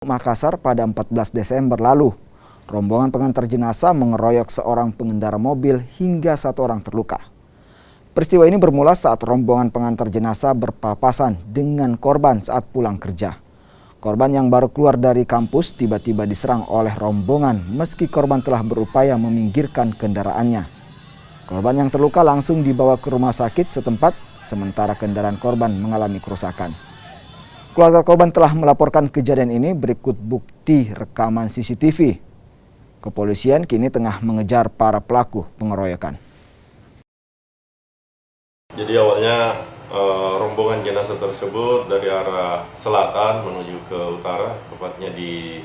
Makassar pada 14 Desember lalu. Rombongan pengantar jenazah mengeroyok seorang pengendara mobil hingga satu orang terluka. Peristiwa ini bermula saat rombongan pengantar jenazah berpapasan dengan korban saat pulang kerja. Korban yang baru keluar dari kampus tiba-tiba diserang oleh rombongan meski korban telah berupaya meminggirkan kendaraannya. Korban yang terluka langsung dibawa ke rumah sakit setempat, sementara kendaraan korban mengalami kerusakan. Keluarga korban telah melaporkan kejadian ini berikut bukti rekaman CCTV. Kepolisian kini tengah mengejar para pelaku pengeroyokan. Jadi awalnya rombongan jenazah tersebut dari arah selatan menuju ke utara, tepatnya di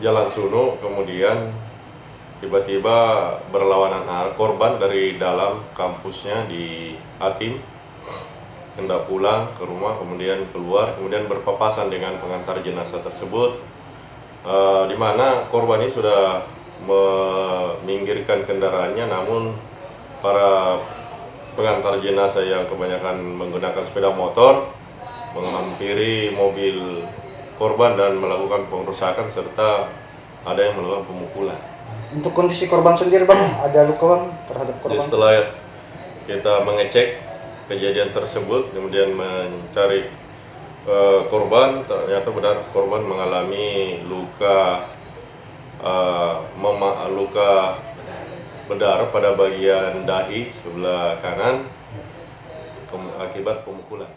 Jalan Suno, kemudian tiba-tiba berlawanan arah korban dari dalam kampusnya di Atim. Hendak pulang ke rumah, kemudian keluar, kemudian berpapasan dengan pengantar jenazah tersebut, di mana korban ini sudah meminggirkan kendaraannya, namun para pengantar jenazah yang kebanyakan menggunakan sepeda motor menghampiri mobil korban dan melakukan pengerusakan serta ada yang melakukan pemukulan. Untuk kondisi korban sendiri Bang, ada luka Bang terhadap korban? Setelah kita mengecek kejadian tersebut, kemudian mencari korban, ternyata benar korban mengalami luka berdarah pada bagian dahi sebelah kanan akibat pemukulan.